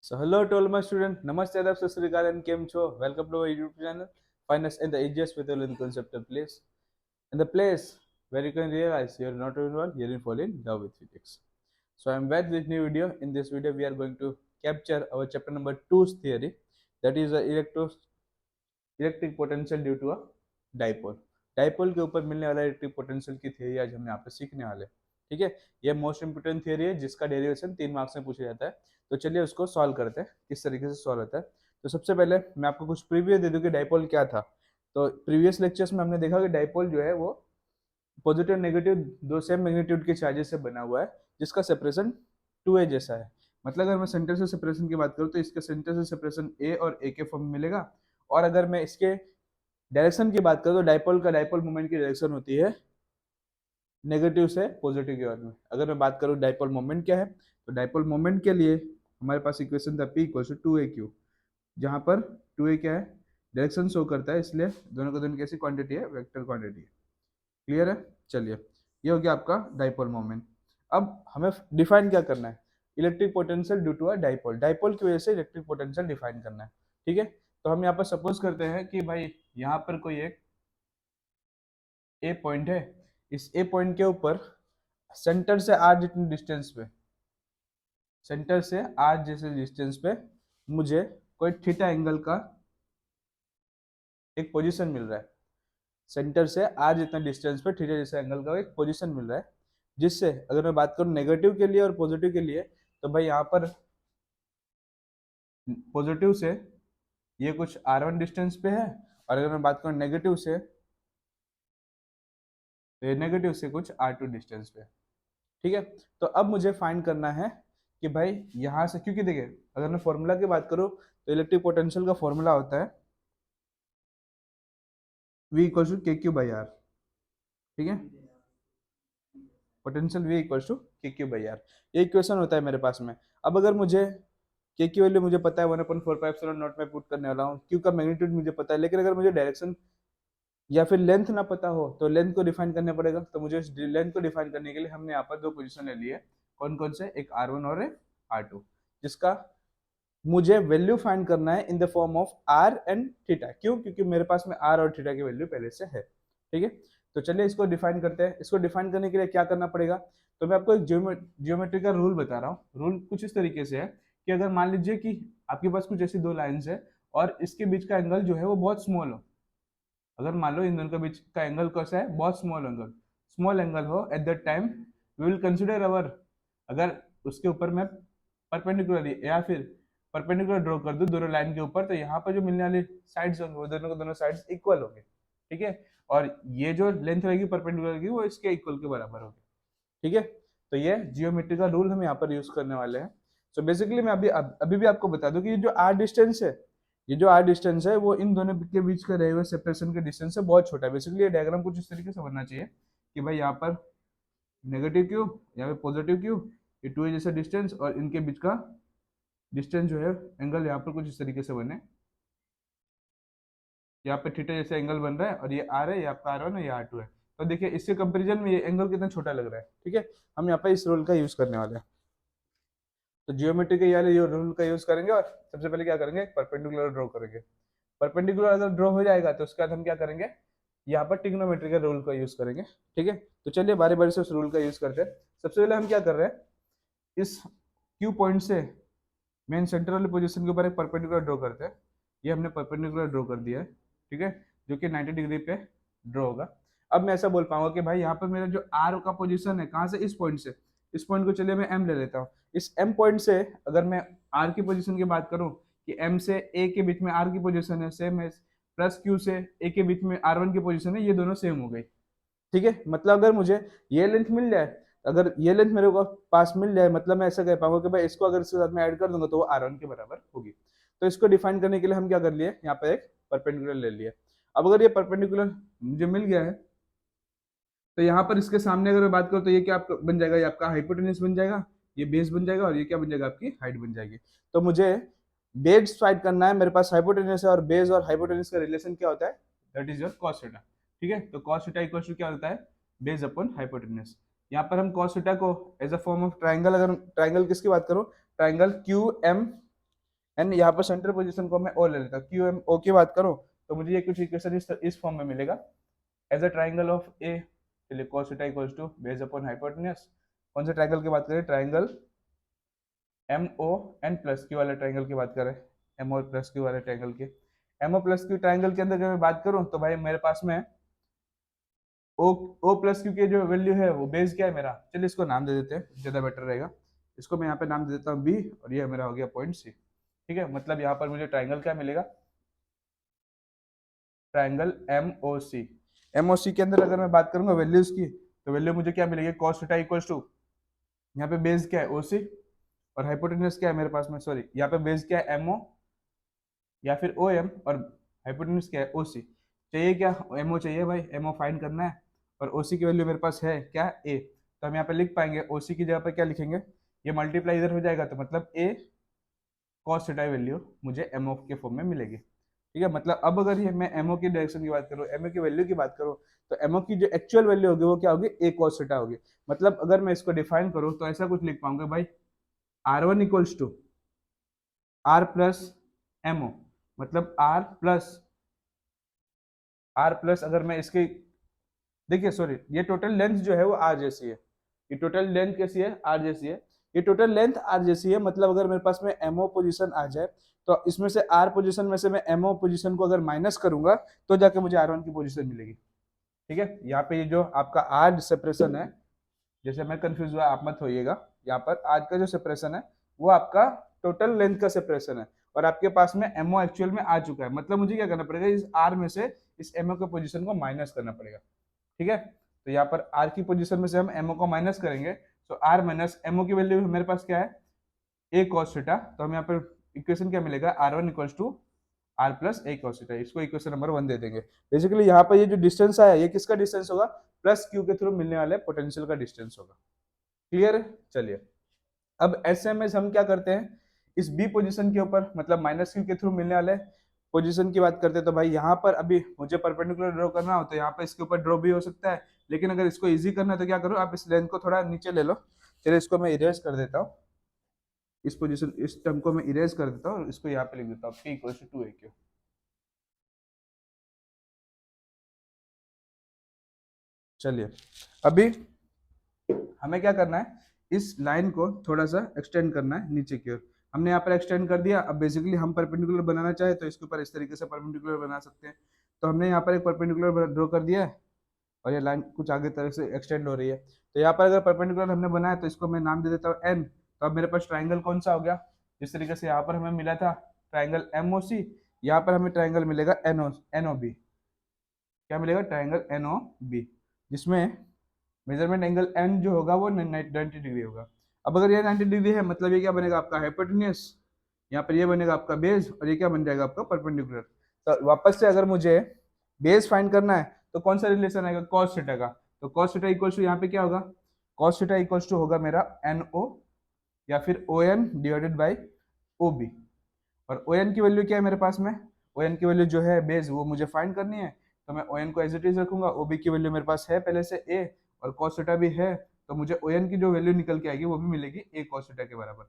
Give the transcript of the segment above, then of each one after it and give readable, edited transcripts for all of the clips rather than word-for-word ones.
So hello to all my students. Namaste, Adab, Sat Sri Akal, and Kem Cho. Welcome to our YouTube channel. Find us in the easiest way to conceptual place. In the place where you can realize you're not involved, you're in fall in love with physics. So I'm back with new video. In this video, we are going to capture our chapter number 2's theory. That is electric potential due to a dipole. Dipole के ऊपर मिलने वाला electric potential की theory आज हम यहाँ पे सीखने वाले। ठीक है, ये मोस्ट इंपोर्टेंट थ्योरी है जिसका डेरिवेशन 3 मार्क्स में पूछा जाता है। तो चलिए उसको सॉल्व करते हैं, किस तरीके से सॉल्व होता है। तो सबसे पहले मैं आपको कुछ प्रीव्यू दे दूं कि डाइपोल क्या था। तो प्रीवियस लेक्चर्स में हमने देखा कि डाइपोल जो है वो पॉजिटिव नेगेटिव दो सेम मैग्नीट्यूड के चार्जेस से बना हुआ है, जिसका सेपरेशन 2a जैसा है। मतलब अगर मैं सेंटर से सेपरेशन की बात करूँ तो इसके सेंटर से सेपरेशन a और a के फॉर्म में मिलेगा। और अगर मैं इसके डायरेक्शन की बात करूँ तो डाइपोल का डाइपोल मोमेंट की डायरेक्शन होती है नेगेटिव से पॉजिटिव की ओर में। अगर मैं बात करूँ डाइपोल मोमेंट क्या है, तो डाइपोल मोमेंट के लिए हमारे पास इक्वेशन था P इक्वल टू 2aq, जहाँ पर 2a क्या है, डायरेक्शन शो करता है, इसलिए दोनों को दोनों कैसी क्वांटिटी है, वेक्टर क्वांटिटी है। क्लियर है। चलिए, ये हो गया आपका डाइपोल मोमेंट। अब हमें डिफाइन क्या करना है, electric potential due to a dipole. Dipole की वजह से इलेक्ट्रिक पोटेंशियल डिफाइन करना है। ठीक है, तो हम यहाँ पर सपोज करते हैं कि भाई यहाँ पर कोई एक ए पॉइंट है। इस ए पॉइंट के ऊपर सेंटर से आर जितने डिस्टेंस पे, सेंटर से आर जैसे डिस्टेंस पे मुझे कोई थीटा एंगल का एक पोजीशन मिल रहा है। सेंटर से आर जितना डिस्टेंस पे थीटा जैसे एंगल का एक पोजीशन मिल रहा है, जिससे अगर मैं बात करूं नेगेटिव के लिए और पॉजिटिव के लिए, तो भाई यहाँ पर पॉजिटिव से ये कुछ r1 डिस्टेंस पे है, और अगर मैं बात करूं नेगेटिव से तो ये नेगेटिव से कुछ r2 डिस्टेंस पे। ठीक है, तो अब मुझे फाइंड करना है कि भाई यहाँ से, क्योंकि देखिए अगर मैं फॉर्मूला की बात करूँ तो इलेक्ट्रिक पोटेंशियल का फॉर्मूला होता है V equal to K q by are. ठीक है, potential V equal to K q by are, ये इक्वेशन होता है मेरे पास में। अब अगर मुझे के की वैल्यू मुझे पता है 1/4πε0 में पुट करने वाला हूँ, क्यू का मैग्नीट्यूड मुझे पता है, लेकिन अगर मुझे डायरेक्शन या फिर लेंथ ना पता हो तो लेंथ को डिफाइन करना पड़ेगा। तो मुझे लेंथ को डिफाइन करने के लिए हमने यहाँ पर दो पोजीशन ले ली है। कौन कौन से, एक r1 और एक r2, जिसका मुझे वैल्यू फाइंड करना है in the form of r and theta. क्यों, क्योंकि मेरे पास में r और थीटा की वैल्यू पहले से है। ठीक है, तो चलिए इसको डिफाइन करते हैं। इसको डिफाइन करने के लिए क्या करना पड़ेगा, तो मैं आपको एक जियोमेट्री का रूल बता रहा हूँ। रूल कुछ इस तरीके से है कि अगर मान लीजिए कि आपके पास कुछ ऐसी दो लाइन्स है और इसके बीच का एंगल जो है वो बहुत स्मॉल हो। अगर मान लो इन दोनों के बीच का एंगल कैसा है, बहुत स्मॉल एंगल हो, at that time we will consider our, अगर उसके ऊपर मैं परपेंडिकुलर या फिर परपेंडिकुलर ड्रॉ कर दूं दोनों लाइन के ऊपर, तो यहाँ पर जो मिलने वाली साइड्स होंगे वो दोनों को दोनों साइड्स इक्वल होंगे। ठीक है, और ये जो लेंथ रहेगी परपेंडिकुलर की वो इसके इक्वल के बराबर होगी। ठीक है, तो ये जियोमेट्री का रूल हम यहाँ पर यूज करने वाले हैं। सो बेसिकली मैं अभी भी आपको बता दूं कि ये जो आर डिस्टेंस है, ये जो आर डिस्टेंस है वो इन दोनों के बीच का रहे हुए सेपरेशन के डिस्टेंस से बहुत छोटा है। बेसिकली ये डायग्राम कुछ इस तरीके से बनना चाहिए कि भाई यहाँ पर नेगेटिव क्यू, यहाँ पे पॉजिटिव क्यू, ये 2a जैसा डिस्टेंस, और इनके बीच का डिस्टेंस जो है एंगल यहाँ पर कुछ इस तरीके से बने। यहाँ पे थीटा जैसा एंगल बन रहा है और ये आर है, ये आपका r1 है, ये r2 है। तो देखिए इसके कंपेरिजन में ये एंगल कितना छोटा लग रहा है। ठीक है, हम यहाँ पे इस रूल का यूज करने वाले हैं। तो जियोमेट्री के ये रूल का यूज करेंगे और सबसे पहले क्या करेंगे, परपेंडिकुलर ड्रॉ करेंगे। परपेंडिकुलर अगर ड्रॉ हो जाएगा तो उसके बाद हम क्या करेंगे, यहाँ पर ट्रिग्नोमेट्री का रूल का यूज करेंगे। ठीक है, तो चलिए बारी बारी से उस रूल का यूज करते हैं। सबसे पहले हम क्या कर रहे हैं, इस क्यू पॉइंट से मेन सेंटर वाली पोजीशन के ऊपर एक परपेंडिकुलर ड्रॉ करते हैं। ये हमने परपेंडिकुलर ड्रॉ कर दिया है। ठीक है, जो कि 90 डिग्री पे ड्रॉ होगा। अब मैं ऐसा बोल पाऊंगा कि भाई यहाँ पर मेरा जो आर का पोजीशन है कहाँ से, इस पॉइंट से। इस पॉइंट को चलिए मैं एम ले लेता हूँ। इस एम पॉइंट से अगर मैं आर की पोजीशन की बात करूँ कि एम से ए के बीच में आर की पोजीशन है सेम है, प्लस क्यू से ए के बीच में R1 की पोजीशन है, ये दोनों सेम हो गई। ठीक है, मतलब अगर मुझे ये लेंथ मिल जाए, अगर ये लेंथ मेरे को पास मिल जाए, मतलब मैं ऐसा कह पाऊंगा कि भाई इसको अगर इसके साथ में ऐड कर दूंगा तो वो R1 के बराबर होगी। तो इसको डिफाइन करने के लिए हम क्या कर लिए, यहाँ पे एक परपेंडिकुलर ले लिया। अब अगर ये परपेंडिकुलर मुझे मिल गया है तो यहाँ पर इसके सामने अगर मैं बात करूँ तो ये क्या आपका बन जाएगा, ये आपका हाइपोटेन्यूज बन जाएगा, ये बेस बन जाएगा, और ये क्या बन जाएगा, आपकी हाइट बन जाएगी। तो मुझे बेस फाइंड करना है, मेरे पास हाइपोटेन्यूज है और बेस और हाइपोटेन्यूज का रिलेशन क्या होता है, that is your cos theta. ठीक है, तो कॉस थीटा इक्वल टू क्या होता है, बेस अपॉन हाइपोटेन्यूज। यहाँ पर हम कॉस थीटा को as a form of triangle, अगर ट्राइंगल किसकी बात करूँ, ट्राइंगल क्यू एम एंड यहाँ पर सेंटर पोजीशन को मैं ओ ले लेता हूँ। क्यू एम ओ की बात करूँ तो मुझे ये कुछ इक्वेशन इस फॉर्म में मिलेगा। As a triangle of A, चलिए cos theta equals to base upon hypotenuse. कौन से ट्राइंगल की बात करें? Triangle M O N plus Q वाले ट्राइंगल की बात करें, एम ओ प्लस क्यू वाले ट्राइंगल की। M O plus Q triangle के अंदर जब मैं बात करूं तो भाई मेरे पास में ओ ओ प्लस क्यू की जो वैल्यू है वो बेस क्या है मेरा, चलिए इसको नाम दे देते हैं, ज्यादा बेटर रहेगा। इसको मैं यहाँ पे नाम दे देता हूँ बी, और ये मेरा हो गया पॉइंट सी। ठीक है, मतलब यहाँ पर मुझे ट्राइंगल क्या मिलेगा? ट्राइंगल एम ओ सी। एम ओ सी के अंदर अगर मैं बात करूंगा वैल्यूज की, तो वैल्यू मुझे क्या मिलेगी? कॉस थीटा इक्वल्स टू, यहाँ पे बेस क्या है? ओ सी, और हाइपोटेन्यूज क्या है मेरे पास में? सॉरी, यहाँ पे बेस क्या है? एम ओ या फिर ओ एम, और हाइपोटेन्यूज क्या है? ओ सी। चाहिए क्या? एम ओ चाहिए भाई, एम ओ फाइंड करना है, और ओ सी की वैल्यू मेरे पास है क्या? ए। तो हम यहाँ पे लिख पाएंगे ओ सी की जगह पर क्या लिखेंगे? ये मल्टीप्लाई इधर हो जाएगा, तो मतलब ए कॉस थीटा वैल्यू मुझे एम ओ के फॉर्म में मिलेगी। ठीक है, मतलब अब अगर ये मैं एमओ की डायरेक्शन की बात करूँ, एमओ की वैल्यू की बात करूँ, तो एमओ की जो एक्चुअल वैल्यू होगी वो क्या होगी? ए कॉस थीटा होगी। मतलब अगर मैं इसको डिफाइन करूँ तो ऐसा कुछ लिख पाऊंगा भाई, R one equals to R plus MO, मतलब आर प्लस अगर मैं इसकी, देखिए सॉरी, ये टोटल लेंथ जो है वो आर जैसी है। ये टोटल लेंथ कैसी है? आर जैसी है। ये टोटल लेंथ आर जैसी है, मतलब अगर मेरे पास में एमओ पोजीशन आ जाए तो इसमें से आर पोजीशन में से मैं एमओ पोजीशन को अगर माइनस करूंगा तो जाके मुझे आर वन की पोजीशन मिलेगी। ठीक है, यहाँ पे ये जो आपका आज सेपरेशन है, जैसे मैं कंफ्यूज हुआ आप मत होइएगा, यहाँ पर आज का जो सेपरेशन है वो आपका टोटल लेंथ का सेपरेशन है, और आपके पास में एमओ एक्चुअल में आ चुका है, मतलब मुझे क्या करना पड़ेगा? इस आर में से इस एमओ के पोजीशन को माइनस करना पड़ेगा। ठीक है, तो यहाँ पर आर की पोजीशन में से हम एमओ को माइनस करेंगे, तो आर माइनस एमओ की वैल्यू मेरे पास क्या है? A cos theta. तो हम यहाँ पर इक्वेशन क्या मिलेगा? R one equals to R plus A cos theta. इसको इक्वेशन नंबर 1 दे देंगे। बेसिकली यहाँ पर ये जो डिस्टेंस आया ये किसका डिस्टेंस होगा? प्लस क्यू के थ्रू मिलने वाले पोटेंशियल का डिस्टेंस होगा। क्लियर है? चलिए, अब एस एम एस हम क्या करते हैं, इस बी पोजीशन के ऊपर, मतलब माइनस क्यू के थ्रू मिलने वाले पोजीशन की बात करते हैं, तो भाई यहाँ पर अभी मुझे परपेंडिकुलर ड्रॉ करना हो तो यहाँ पर इसके ऊपर ड्रॉ भी हो सकता है, लेकिन अगर इसको इजी करना है तो क्या करो, आप इस लेंथ को थोड़ा नीचे ले लो। चलिए इसको मैं इरेज कर देता हूँ, इस पोजीशन इस टर्म को मैं इरेज कर देता हूँ और इसको यहाँ पे लिख देता हूँ p इक्वल टू 2 चलिए, अभी हमें क्या करना है, इस लाइन को थोड़ा सा एक्सटेंड करना है नीचे की ओर। हमने यहाँ पर एक्सटेंड कर दिया। अब बेसिकली हम परपेंडिकुलर बनाना चाहे तो इसके ऊपर इस तरीके से परपेंडिकुलर बना सकते हैं। तो हमने यहाँ पर एक परपेंडिकुलर ड्रॉ कर दिया है, और ये लाइन कुछ आगे तरह से एक्सटेंड हो रही है। तो यहाँ पर अगर परपेंडिकुलर हमने बनाया तो इसको मैं नाम दे देता हूँ एन। तो अब मेरे पास ट्राइंगल कौन सा हो गया? जिस तरीके से यहाँ पर हमें मिला था ट्राइंगल एम ओ सी, यहाँ पर हमें ट्राइंगल मिलेगा एन ओ बी। क्या मिलेगा? ट्राइंगल एन ओ बी, जिसमें मेजरमेंट एंगल एन जो होगा वो 90 डिग्री होगा। अब अगर ये 90 डिग्री है, मतलब ये क्या बनेगा? आपका हाइपोटेन्यूज। यहाँ पर ये बनेगा आपका बेस, और ये क्या बन जाएगा? आपका परपेंडिकुलर। तो वापस से अगर मुझे बेस फाइंड करना है तो कौन सा रिलेशन आएगा? कॉस थीटा का। तो कॉस थीटा इक्वल्स टू यहाँ पे क्या होगा? कॉस थीटा इक्वल्स टू होगा मेरा एन ओ या फिर O N divided by O B. और ओ एन की वैल्यू क्या है मेरे पास में? ओ एन की वैल्यू जो है बेस वो मुझे फाइंड करनी है, तो मैं ओ एन को एज इट इज रखूंगा। ओ बी की वैल्यू मेरे पास है पहले से ए, और कॉस थीटा भी है, तो मुझे ओ एन की जो वैल्यू निकल के आएगी वो भी मिलेगी ए कॉस थीटा के बराबर।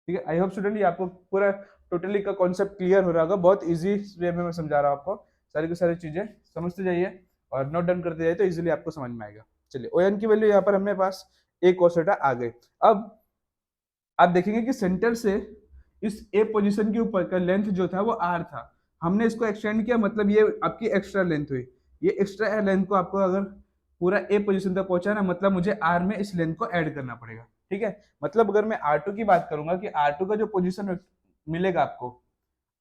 ठीक है, आई होप स्टूडेंट ये आपको पूरा टोटली का कॉन्सेप्ट क्लियर हो रहा होगा। बहुत इजी वे में मैं समझा रहा हूँ आपको, सारी की सारी चीजें समझते जाइए और नोट डाउन करते जाइए तो इजीली आपको समझ में आएगा। चलिए, ओ एन की वैल्यू यहाँ पर हमारे पास ए कॉस थीटा आ गई। अब आप देखेंगे कि सेंटर से इस ए पोजीशन के ऊपर का लेंथ जो था वो आर था। हमने इसको एक्सटेंड किया, मतलब ये आपकी एक्स्ट्रा लेंथ हुई। ये एक्स्ट्रा लेंथ को आपको अगर पूरा ए पोजीशन तक पहुंचाना, मतलब मुझे आर में इस लेंथ को ऐड करना पड़ेगा। ठीक है, मतलब अगर मैं आर टू की बात करूंगा कि आर टू का जो पोजीशन मिलेगा आपको,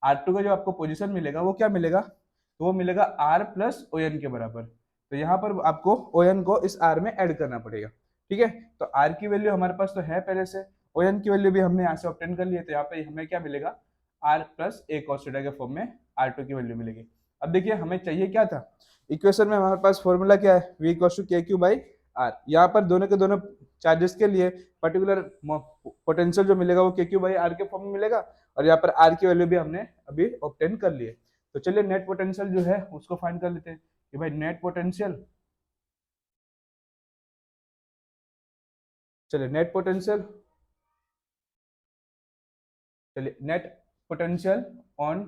आर टू का जो आपको पोजीशन मिलेगा वो क्या मिलेगा? तो वो मिलेगा आर प्लस ओ एन के बराबर। तो यहाँ पर आपको ओ एन को इस आर में ऐड करना पड़ेगा। ठीक है, तो आर की वैल्यू हमारे पास तो है पहले से, ओ एन की वैल्यू भी हमने यहाँ से ऑब्टेन कर ली है, तो यहाँ पे हमें क्या मिलेगा? R plus A cos theta के फॉर्म में आर टू की वैल्यू मिलेगी। अब देखिए हमें चाहिए क्या था? इक्वेशन में हमारे पास फॉर्मूला क्या है? We equals to K q by are. यहाँ पर दोनों के दोनों चार्जेस के लिए पर्टिकुलर पोटेंशियल जो मिलेगा वो के क्यू बाई आर के फॉर्म में मिलेगा, और यहाँ पर आर की वैल्यू भी हमने अभी ऑब्टेन कर ली है। तो चलिए नेट पोटेंशियल जो है उसको फाइंड कर लेते हैं कि भाई नेट पोटेंशियल, चलिए नेट पोटेंशियल चलिए net potential on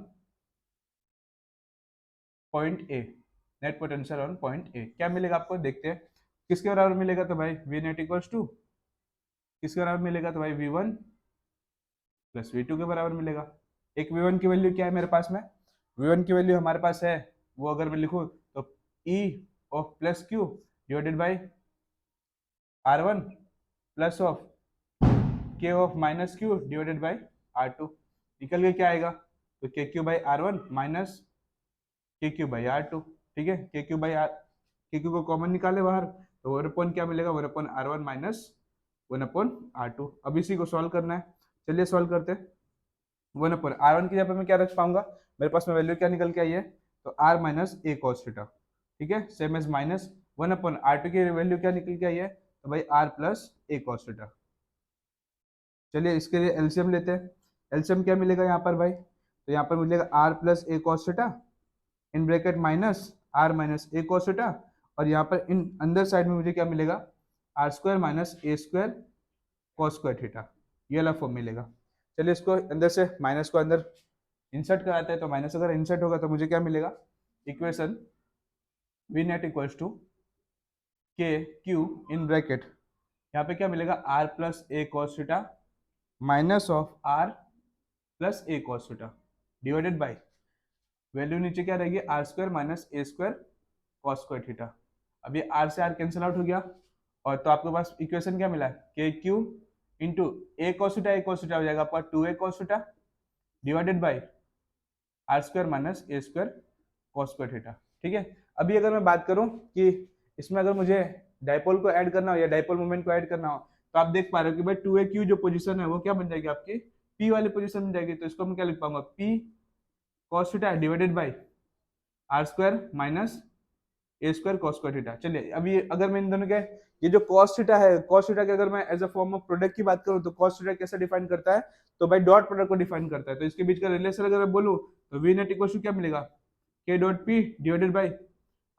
point A, net potential on point A क्या मिलेगा आपको, देखते हैं किसके बराबर मिलेगा। तो भाई वी नेट इक्वल्स टू किसके बराबर मिलेगा, तो भाई V one plus V two के बराबर मिलेगा। एक वी वन की वैल्यू क्या है मेरे पास में, वी वन की वैल्यू हमारे पास है, वो अगर मैं लिखूँ तो E of plus q divided by r one plus of k of minus q divided by r two. निकल के क्या आएगा, तो k q by r one minus k q by r two. ठीक है, के q by r, k q को common निकाले बाहर, तो वन अपॉन क्या मिलेगा, one upon r one minus one upon are two. अब इसी को सॉल्व करना है, चलिए सॉल्व करते हैं। वन अपॉन आर वन की जगह पे मैं क्या रख पाऊंगा, मेरे पास में वैल्यू क्या निकल के आई है, तो R minus A cos theta. ठीक है, same as minus one upon are two की वैल्यू क्या निकल के आई है, तो भाई R plus A cos theta. चलिए इसके लिए एलसीएम लेते हैं। एलसीएम क्या मिलेगा यहाँ पर भाई, तो यहाँ पर मिलेगा R plus A cos theta in bracket minus R minus A cos theta, और यहाँ पर इन अंदर साइड में मुझे क्या मिलेगा, R square minus A square cos square theta, ये वाला फॉर्म मिलेगा। चलिए इसको अंदर से माइनस को अंदर इंसर्ट कराते हैं, तो माइनस अगर इंसर्ट होगा तो मुझे क्या मिलेगा, equation V net equals to K Q in bracket, यहाँ पे क्या मिलेगा, R plus A cos theta minus of R plus A cos theta divided by value नीचे क्या रहेगी, R square minus A square cos square theta. अब ये are से आर कैंसिल आउट हो गया, और तो आपके पास इक्वेशन क्या मिला है, के Q into A cos theta हो जाएगा आपका two A cos theta divided by R square minus A square cos square theta. ठीक है, अभी अगर मैं बात करूं कि इसमें अगर मुझे डाइपोल को ऐड करना हो या डाइपोल मोमेंट को ऐड करना हो, तो आप देख पा रहे हो कि भाई टू ए क्यू जो पोजीशन है वो क्या बन जाएगी आपकी, पी वाली पोजीशन बन जाएगी। तो इसको मैं क्या लिख पाऊंगा, P cos theta divided by R square minus A square cos square theta. चलिए अभी अगर मैं इन दोनों के, ये जो कॉस थीटा है, कॉस थीटा के अगर मैं as a form of product की बात करूं, तो कॉस थीटा कैसे डिफाइन करता है, तो भाई डॉट प्रोडक्ट को डिफाइन करता है। तो इसके बीच का रिलेशन अगर मैं बोलूं, तो वी नेट इक्वल टू क्या मिलेगा, K dot P divided by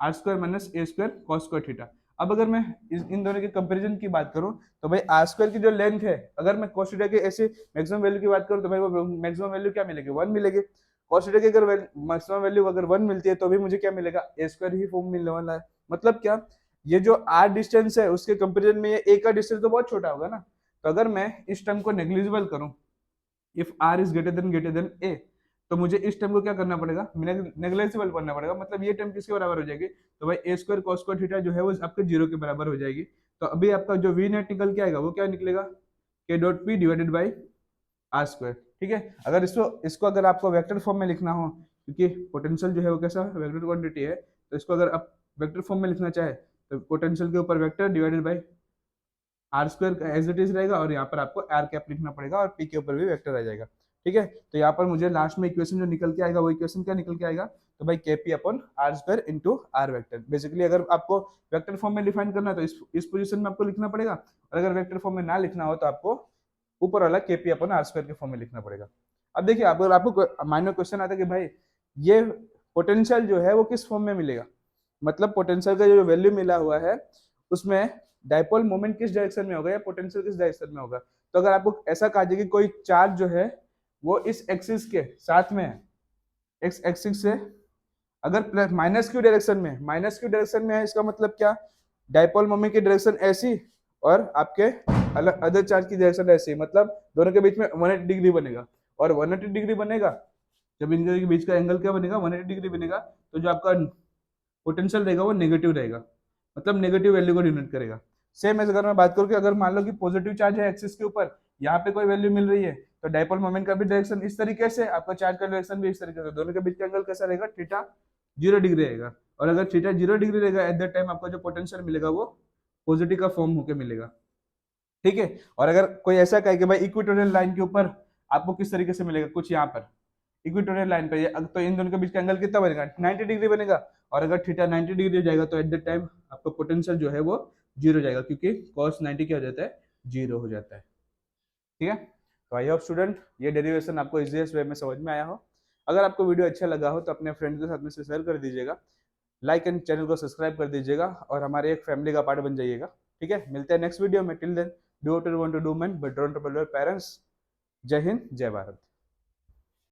R square minus A square cos square theta. अब अगर मैं इन दोनों के कंपैरिजन की बात करूं, तो भाई आर स्क्वायर की जो लेंथ है, अगर मैं कॉस थीटा के ऐसे मैक्सिमम वैल्यू की बात करूं, तो भाई वो मैक्सिमम वैल्यू क्या मिलेगी, वन मिलेगी। कॉस थीटा की अगर मैक्सिमम वैल्यू अगर वन मिलती है, तो भी मुझे क्या मिलेगा, ए स्क्वायर ही फॉर्म मिलने वाला है। मतलब क्या, ये जो आर डिस्टेंस है उसके कंपैरिजन में ये ए का डिस्टेंस तो बहुत छोटा होगा ना। तो अगर मैं इस टर्म को नेग्लिजिबल करूं, if r is greater than a, तो मुझे इस टर्म को क्या करना पड़ेगा, नेग्लिजिबल करना पड़ेगा। मतलब ये टर्म किसके बराबर हो जाएगी, तो भाई ए स्क्वायर कॉस स्क्वायर थीटा जो है वो आपके जीरो के बराबर हो जाएगी। तो अभी आपका जो वी नेट निकल के आएगा वो क्या निकलेगा, K dot P divided by R square. ठीक है, अगर इसको अगर आपको वेक्टर फॉर्म में लिखना हो, क्योंकि पोटेंशियल जो है वो कैसा वेक्टर क्वांटिटी है, तो इसको अगर आप वेक्टर फॉर्म में लिखना चाहे, तो पोटेंशियल के ऊपर vector divided by R square as it is रहेगा, और यहाँ पर आपको आर कैप लिखना पड़ेगा, और पी के ऊपर भी वेक्टर आ जाएगा। ठीक है, तो यहाँ पर मुझे लास्ट में इक्वेशन जो निकल के आएगा वो इक्वेशन क्या निकल के आएगा, तो भाई K P upon R square into R vector. Basically अगर आपको वेक्टर फॉर्म में डिफाइन करना है, तो इस पोजीशन में आपको लिखना पड़ेगा, और अगर वेक्टर फॉर्म में ना लिखना हो, तो आपको ऊपर वाला के पी अपॉन आर स्क्वायर के फॉर्म में लिखना पड़ेगा। अब देखिए, अगर आपको माइनर क्वेश्चन आता है कि भाई ये पोटेंशियल जो है वो किस फॉर्म में मिलेगा, मतलब पोटेंशियल का जो वैल्यू मिला हुआ है उसमें डाइपोल मोमेंट किस डायरेक्शन में होगा या पोटेंशियल किस डायरेक्शन में होगा। तो अगर आपको ऐसा कहा जाए कि कोई चार्ज जो है वो इस एक्सिस के साथ में है, एक्स एक्सिस से अगर प्लस माइनस क्यू डायरेक्शन में, माइनस क्यू डायरेक्शन में है, इसका मतलब क्या, डाइपोल मोमेंट की डायरेक्शन ऐसी और आपके अलग अदर चार्ज की डायरेक्शन ऐसी, मतलब दोनों के बीच में 180 डिग्री बनेगा। और 180 डिग्री बनेगा, जब इनके बीच का एंगल क्या बनेगा, 180 डिग्री बनेगा, तो जो आपका पोटेंशियल रहेगा वो नेगेटिव रहेगा, मतलब नेगेटिव वैल्यू को डिनोट करेगा। सेम एज अगर मैं बात करूँ कि अगर मान लो कि पॉजिटिव चार्ज है एक्सिस के ऊपर, यहाँ पे कोई वैल्यू मिल रही है, तो डाइपोल मोमेंट का भी डायरेक्शन इस तरीके से, आपका चार्ज का डायरेक्शन भी इस तरीके से, दोनों के बीच का एंगल कैसा रहेगा, थीटा 0 डिग्री रहेगा। और अगर थीटा 0 डिग्री रहेगा, एट दैट टाइम आपका जो पोटेंशियल मिलेगा वो पॉजिटिव का फॉर्म होकर मिलेगा। ठीक है, और अगर कोई ऐसा कहे कि भाई इक्वेटोरियल लाइन के ऊपर आपको किस तरीके से मिलेगा, कुछ यहाँ पर इक्वेटोरियल लाइन पे, तो इन दोनों के बीच का एंगल कितना बनेगा, 90 डिग्री बनेगा। और अगर थीटा 90 डिग्री हो जाएगा, तो एट द टाइम आपका पोटेंशियल जो है वो 0 जाएगा, क्योंकि cos 90 क्या हो जाता है, 0 हो जाता है। ठीक है, तो आई होप स्टूडेंट ये डेरिवेशन आपको इजीएस्ट वे में समझ में आया हो। अगर आपको वीडियो अच्छा लगा हो तो अपने फ्रेंड के साथ में शेयर कर दीजिएगा, लाइक एंड चैनल को सब्सक्राइब कर दीजिएगा, और हमारे एक फैमिली का पार्ट बन जाइएगा। ठीक है, मिलते हैं नेक्स्ट वीडियो में। Till then do what you want to do man, but don't trouble your parents. जय हिंद, जय भारत।